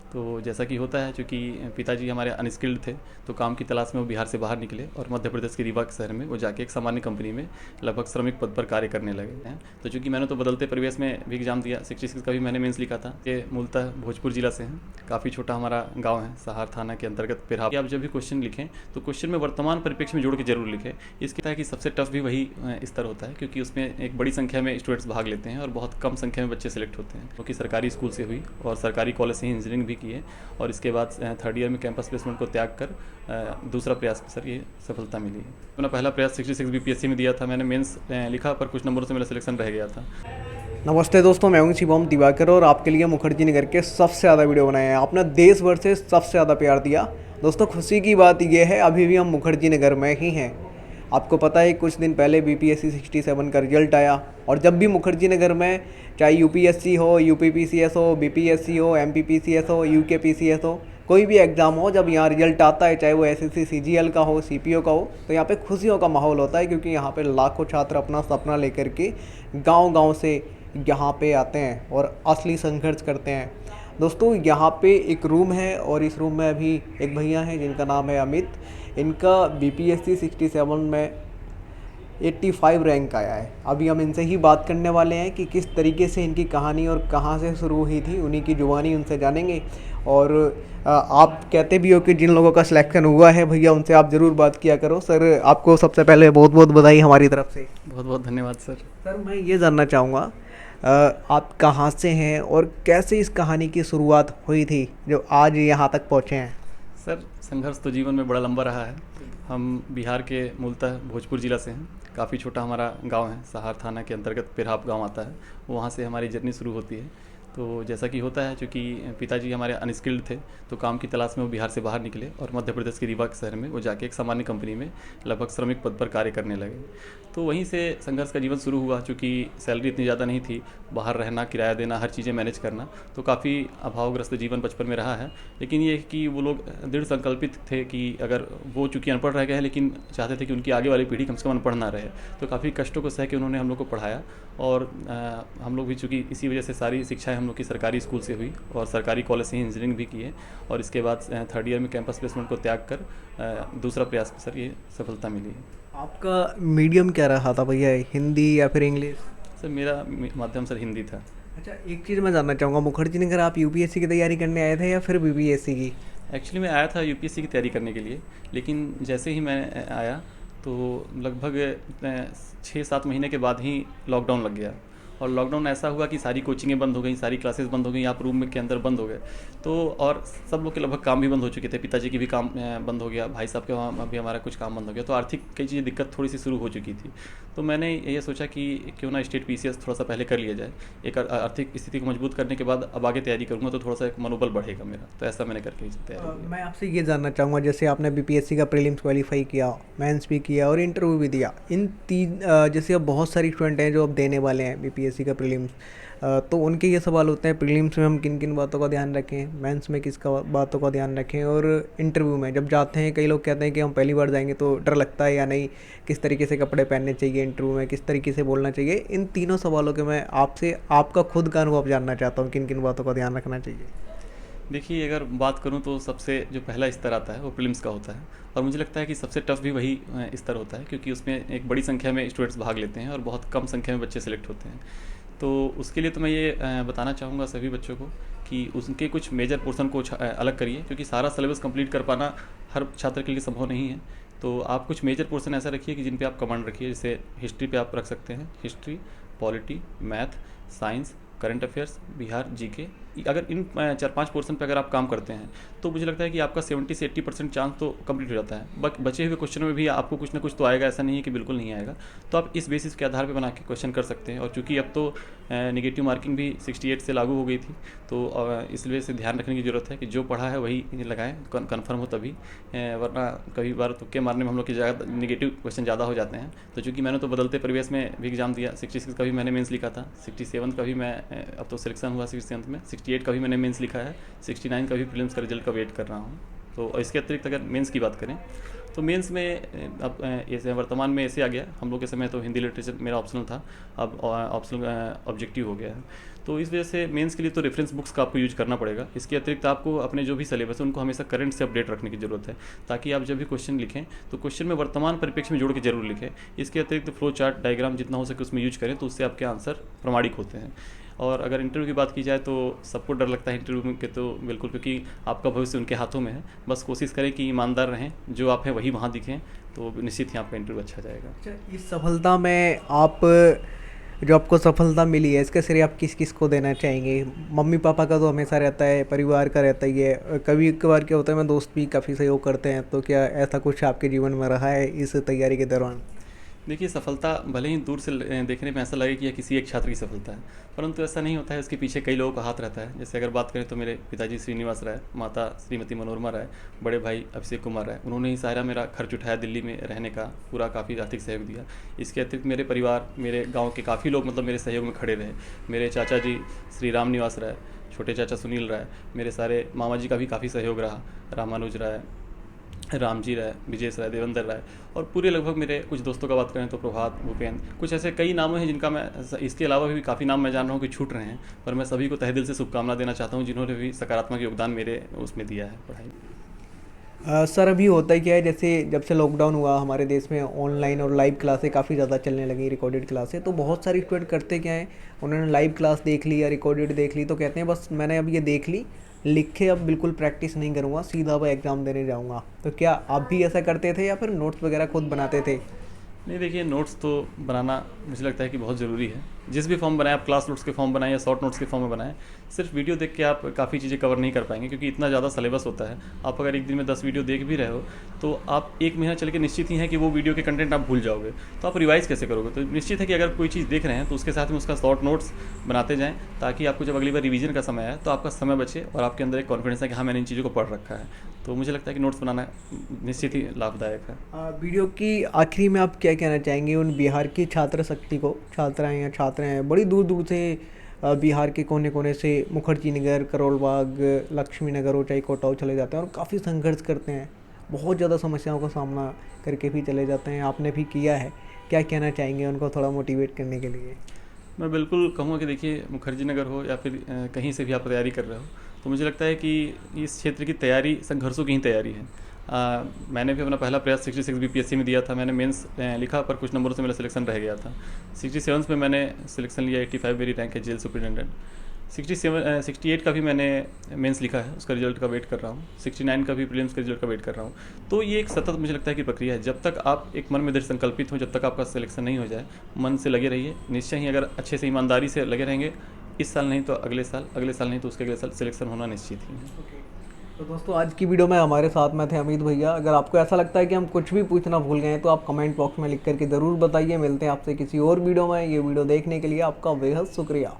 तो जैसा कि होता है, चूँकि पिताजी हमारे अनस्किल्ड थे, तो काम की तलाश में वो बिहार से बाहर निकले और मध्य प्रदेश के रीवा शहर में वो जाके एक सामान्य कंपनी में लगभग श्रमिक पद पर कार्य करने लगे हैं। तो चूँकि मैंने तो बदलते परिवेश में भी एग्ज़ाम दिया, 66 का भी मैंने मेंस लिखा था। ये मूलतः भोजपुर ज़िला से हैं, काफ़ी छोटा हमारा गाँव है, सहार थाना के अंतर्गत पिरहा। आप जब भी क्वेश्चन लिखें तो क्वेश्चन में वर्तमान परिप्रेक्ष्य में जोड़ के जरूर लिखें। इसके कि सबसे टफ भी वही स्तर होता है, क्योंकि उसमें एक बड़ी संख्या में स्टूडेंट्स भाग लेते हैं और बहुत कम संख्या में बच्चे सेलेक्ट होते हैं, क्योंकि सरकारी स्कूल से हुई और सरकारी कॉलेज से ही इंजीनियरिंग भी की है। और इसके बाद थर्ड ईयर में कैंपस प्लेसमेंट को त्याग कर दूसरा प्रयास में सर ये सफलता मिली है। अपना पहला प्रयास 66 बीपीएससी में दिया था मैंने, मेंस लिखा पर कुछ नंबरों से मेरा सिलेक्शन रह गया था। नमस्ते दोस्तों, मैं हूं शिवम दिवाकर और आपके लिए मुखर्जी नगर के सबसे ज़्यादा वीडियो बनाए हैं। आपने देश भर से सबसे ज़्यादा प्यार दिया। दोस्तों, खुशी की बात यह है अभी भी हम मुखर्जी नगर में ही हैं। आपको पता है कुछ दिन पहले बीपीएससी 67 का रिजल्ट आया, और जब भी मुखर्जी नगर में चाहे यूपीएससी हो, यूपीपीसीएस हो, बीपीएससी हो, एमपीपीसीएस हो, यूकेपीसीएस हो, कोई भी एग्ज़ाम हो, जब यहाँ रिजल्ट आता है, चाहे वो एसएससी सीजीएल का हो, सीपीओ का हो, तो यहाँ पे खुशियों का माहौल होता है, क्योंकि यहाँ पे लाखों छात्र अपना सपना लेकर के गांव-गांव से यहाँ पे आते हैं और असली संघर्ष करते हैं। दोस्तों, यहाँ पे एक रूम है और इस रूम में अभी एक भैया हैं जिनका नाम है अमित। इनका बीपीएससी 67 में 85 रैंक आया है। अभी हम इनसे ही बात करने वाले हैं कि किस तरीके से इनकी कहानी और कहाँ से शुरू हुई थी, उन्हीं की जुबानी उनसे जानेंगे। और आप कहते भी हो कि जिन लोगों का सिलेक्शन हुआ है भैया, उनसे आप ज़रूर बात किया करो। सर, आपको सबसे पहले बहुत बहुत बधाई हमारी तरफ से। बहुत बहुत धन्यवाद सर। सर, मैं ये जानना चाहूँगा, आप कहाँ से हैं और कैसे इस कहानी की शुरुआत हुई थी जो आज यहाँ तक पहुँचे हैं? सर, संघर्ष तो जीवन में बड़ा लंबा रहा है। हम बिहार के मूलतः भोजपुर ज़िला से हैं, काफ़ी छोटा हमारा गांव है, सहार थाना के अंतर्गत पिरहाप गांव आता है। वहाँ से हमारी जर्नी शुरू होती है। तो जैसा कि होता है, चूँकि पिताजी हमारे अनस्किल्ड थे, तो काम की तलाश में वो बिहार से बाहर निकले और मध्य प्रदेश के रीवा शहर में वो जाके एक सामान्य कंपनी में लगभग श्रमिक पद पर कार्य करने लगे। तो वहीं से संघर्ष का जीवन शुरू हुआ। चूँकि सैलरी इतनी ज़्यादा नहीं थी, बाहर रहना, किराया देना, हर चीज़ें मैनेज करना, तो काफ़ी अभावग्रस्त जीवन बचपन में रहा है। लेकिन ये कि वो लोग दृढ़ संकल्पित थे कि अगर वो चूँकि अनपढ़ रह गए हैं, लेकिन चाहते थे कि उनकी आगे वाली पीढ़ी कम से कम अनपढ़ ना रहे। तो काफ़ी कष्टों को सह के उन्होंने हम लोग को पढ़ाया। और हम लोग भी चूँकि इसी वजह से सारी शिक्षाएं हम लोग की सरकारी स्कूल से हुई और सरकारी कॉलेज से ही इंजीनियरिंग भी की है। और इसके बाद थर्ड ईयर में कैंपस प्लेसमेंट को त्याग कर दूसरा प्रयास में सर ये सफलता मिली है। आपका मीडियम क्या रहा था भैया, हिंदी या फिर इंग्लिश? सर, मेरा माध्यम सर हिंदी था। अच्छा, एक चीज़ मैं जानना चाहूँगा, मुखर्जी नगर आप यूपीएससी की तैयारी करने आए थे या फिर बीपीएससी की? एक्चुअली मैं आया था यूपीएससी की तैयारी करने के लिए, लेकिन जैसे ही मैं आया तो लगभग 6-7 महीने के बाद ही लॉकडाउन लग गया। और लॉकडाउन ऐसा हुआ कि सारी कोचिंगें बंद हो गई, सारी क्लासेस बंद हो गई, आप रूम में के अंदर बंद हो गए। तो और सब लोग के लगभग काम भी बंद हो चुके थे, पिताजी की भी काम बंद हो गया, भाई साहब के वहाँ भी हमारा कुछ काम बंद हो गया। तो आर्थिक कई चीज़ें दिक्कत थोड़ी सी शुरू हो चुकी थी। तो मैंने ये सोचा कि क्यों ना स्टेट पीसीएस थोड़ा सा पहले कर लिया जाए। एक आर्थिक स्थिति को मजबूत करने के बाद अब आगे तैयारी करूँगा तो थोड़ा सा एक मनोबल बढ़ेगा मेरा। तो ऐसा मैंने करके तैयारी की। मैं आपसे ये जानना चाहूँगा, जैसे आपने बीपीएससी का प्रीलिम्स क्वालिफाई किया, मेंस भी किया और इंटरव्यू भी दिया, इन तीन जैसे अब बहुत सारी स्टूडेंट हैं जो अब देने वाले हैं बीपीएससी का प्रीलिम्स, तो उनके ये सवाल होते हैं प्रीलिम्स में हम किन किन बातों का ध्यान रखें, मेंस में किस बातों का ध्यान रखें, और इंटरव्यू में जब जाते हैं कई लोग कहते हैं कि हम पहली बार जाएंगे तो डर लगता है या नहीं, किस तरीके से कपड़े पहनने चाहिए इंटरव्यू में, किस तरीके से बोलना चाहिए। इन तीनों सवालों के मैं आपसे आपका खुद का अनुभव जानना चाहता हूँ, किन किन बातों का ध्यान रखना चाहिए। देखिए, अगर बात करूं तो सबसे जो पहला स्तर आता है वो प्रीलिम्स का होता है। और मुझे लगता है कि सबसे टफ भी वही स्तर होता है, क्योंकि उसमें एक बड़ी संख्या में स्टूडेंट्स भाग लेते हैं और बहुत कम संख्या में बच्चे सेलेक्ट होते हैं। तो उसके लिए तो मैं ये बताना चाहूँगा सभी बच्चों को कि उनके कुछ मेजर पोर्शन को अलग करिए, क्योंकि सारा सिलेबस कंप्लीट कर पाना हर छात्र के लिए संभव नहीं है। तो आप कुछ मेजर पोर्शन ऐसा रखिए कि जिन पे आप कमांड रखिए। जैसे हिस्ट्री पे आप रख सकते हैं, history, polity, math, science, current affairs, Bihar, GK. अगर इन 4-5 पोर्शन पे अगर आप काम करते हैं तो मुझे लगता है कि आपका 70 से 80% चांस तो कंप्लीट हो जाता है। बचे हुए क्वेश्चनों में भी आपको कुछ ना कुछ तो आएगा, ऐसा नहीं है कि बिल्कुल नहीं आएगा। तो आप इस बेसिस के आधार पे बना के क्वेश्चन कर सकते हैं। और चूंकि अब तो नेगेटिव मार्किंग भी 68 से लागू हो गई थी, तो इस वजह से ध्यान रखने की ज़रूरत है कि जो पढ़ा है वही लगाएं, कन्फर्म हो तभी। वरना कभी बार तुक्के मारने में हम लोग की ज़्यादा नेगेटिव क्वेश्चन ज़्यादा हो जाते हैं। तो चूँकि मैंने तो बदलते परिवेश में भी एग्ज़ाम दिया, 66 का भी मैंने मेंस लिखा था, 67 का भी मैं अब तो सिलेक्शन हुआ 67 में, 68 का भी मैंने मेंस लिखा है, 69 का भी प्रीलिम्स का रिजल्ट का वेट कर रहा हूँ। तो इसके अतिरिक्त अगर मेंस की बात करें तो मेंस में अब ऐसे वर्तमान में ऐसे आ गया, हम लोग के समय तो हिंदी लिटरेचर मेरा ऑप्शनल था, अब ऑप्शनल ऑब्जेक्टिव हो गया है। तो इस वजह से मेंस के लिए तो रेफरेंस बुक्स का आपको यूज करना पड़ेगा। इसके अतिरिक्त आपको अपने जो भी सिलेबस है उनको हमेशा करंट से अपडेट रखने की ज़रूरत है, ताकि आप जब भी क्वेश्चन लिखें तो क्वेश्चन में वर्तमान परिप्रेक्ष्य में जोड़ के जरूर लिखें। इसके अतिरिक्त फ्लो चार्ट, डायग्राम जितना हो सके उसमें यूज करें, तो उससे आपके आंसर प्रमाणिक होते हैं। और अगर इंटरव्यू की बात की जाए तो सबको डर लगता है इंटरव्यू के, तो बिल्कुल, क्योंकि आपका भविष्य उनके हाथों में है। बस कोशिश करें कि ईमानदार रहें, जो आप हैं वही वहाँ दिखें, तो निश्चित ही आपका इंटरव्यू अच्छा जाएगा। अच्छा, इस सफलता में आप जो आपको सफलता मिली है इसका श्रेय आप किस किस को देना चाहेंगे? मम्मी पापा का तो हमेशा रहता है, परिवार का रहता ही है, कभी कभार क्या होता है मैं दोस्त भी काफ़ी सहयोग करते हैं, तो क्या ऐसा कुछ आपके जीवन में रहा है इस तैयारी के दौरान? देखिए, सफलता भले ही दूर से देखने में ऐसा लगे कि यह किसी एक छात्र की सफलता है, परंतु ऐसा नहीं होता है। इसके पीछे कई लोगों का हाथ रहता है। जैसे अगर बात करें तो मेरे पिताजी श्रीनिवास राय, माता श्रीमती मनोरमा राय, बड़े भाई अभिषेक कुमार राय, उन्होंने ही सारा मेरा खर्च उठाया, दिल्ली में रहने का पूरा काफ़ी आर्थिक सहयोग दिया। इसके अतिरिक्त मेरे परिवार, मेरे गाँव के काफ़ी लोग मतलब मेरे सहयोग में खड़े रहे। मेरे चाचा जी श्री राम निवास राय, छोटे चाचा सुनील राय, मेरे सारे मामा जी का भी काफ़ी सहयोग रहा, रामानुज राय, रामजी राय, विजेश राय, देवेंद्र राय, और पूरे लगभग मेरे कुछ दोस्तों का बात करें तो प्रभात, भूपेंद्र, कुछ ऐसे कई नाम हैं जिनका मैं, इसके अलावा भी काफ़ी नाम मैं जान रहा हूँ कि छूट रहे हैं, पर मैं सभी को तहे दिल से शुभकामना देना चाहता हूँ जिन्होंने भी सकारात्मक योगदान मेरे उसमें दिया है पढ़ाई में। सर अभी होता ही क्या है, जैसे जब से लॉकडाउन हुआ हमारे देश में ऑनलाइन और लाइव क्लासें काफ़ी ज़्यादा चलने लगी, रिकॉर्डेड क्लासें, तो बहुत सारे स्टूडेंट करते क्या हैं, उन्होंने लाइव क्लास देख ली या रिकॉर्डेड देख ली तो कहते हैं बस मैंने अब ये देख ली, लिखे अब बिल्कुल प्रैक्टिस नहीं करूँगा, सीधा अब एग्ज़ाम देने जाऊँगा। तो क्या आप भी ऐसा करते थे या फिर नोट्स वगैरह खुद बनाते थे? नहीं, देखिए, नोट्स तो बनाना मुझे लगता है कि बहुत ज़रूरी है। जिस भी फॉर्म बनाएं, आप क्लास नोट्स के फॉर्म बनाएं या शॉर्ट नोट्स के फॉर्म में बनाएं, सिर्फ वीडियो देख के आप काफ़ी चीज़ें कवर नहीं कर पाएंगे, क्योंकि इतना ज़्यादा सिलेबस होता है। आप अगर एक दिन में 10 वीडियो देख भी रहे हो तो आप 1 महीना चल के निश्चित ही है कि वो वीडियो के कंटेंट आप भूल जाओगे, तो आप रिवाइज़ कैसे करोगे? तो निश्चित है कि अगर कोई चीज़ देख रहे हैं तो उसके साथ में उसका शॉर्ट नोट्स बनाते जाएँ, ताकि आपको जब अगली बार रिवीजन का समय आए तो आपका समय बचे और आपके अंदर एक कॉन्फिडेंस है कि हाँ, मैंने इन चीज़ों को पढ़ रखा है। तो मुझे लगता है कि नोट्स बनाना निश्चित ही लाभदायक है। वीडियो की आखिरी में आप क्या कहना चाहेंगे उन बिहार की छात्र शक्ति को? छात्राएँ या छात्र हैं बड़ी दूर दूर से बिहार के कोने कोने से मुखर्जी नगर, करोल बाग, लक्ष्मी नगर हो चाहे कोटा हो चले जाते हैं और काफ़ी संघर्ष करते हैं, बहुत ज़्यादा समस्याओं का सामना करके भी चले जाते हैं, आपने भी किया है, क्या कहना चाहेंगे उनको थोड़ा मोटिवेट करने के लिए? मैं बिल्कुल कहूँगा कि देखिए, मुखर्जी नगर हो या फिर कहीं से भी आप तैयारी कर रहे हो, तो मुझे लगता है कि इस क्षेत्र की तैयारी संघर्षों की ही तैयारी है। मैंने भी अपना पहला प्रयास 66 बीपीएससी में दिया था। मैंने मेंस लिखा, पर कुछ नंबरों से मेरा सिलेक्शन रह गया था। 67 में मैंने सिलेक्शन लिया, 85 मेरी रैंक है जेल सुपरिटेंडेंट। 68 का भी मैंने मेंस लिखा है, उसका रिजल्ट का वेट कर रहा हूँ। 69 का भी प्रीलिम्स का रिजल्ट का वेट कर रहा हूँ। तो ये एक सतत मुझे लगता है कि प्रक्रिया है। जब तक आप एक मन में दृढ़ संकल्पित हो, जब तक आपका सिलेक्शन नहीं हो जाए, मन से लगे रहिए। निश्चय ही अगर अच्छे से ईमानदारी से लगे रहेंगे, इस साल नहीं तो अगले साल, अगले साल नहीं तो उसके अगले साल सिलेक्शन होना निश्चित ही है। तो दोस्तों आज की वीडियो में हमारे साथ में थे अमित भैया। अगर आपको ऐसा लगता है कि हम कुछ भी पूछना भूल गए हैं तो आप कमेंट बॉक्स में लिख करके ज़रूर बताइए। मिलते हैं आपसे किसी और वीडियो में। ये वीडियो देखने के लिए आपका बेहद शुक्रिया।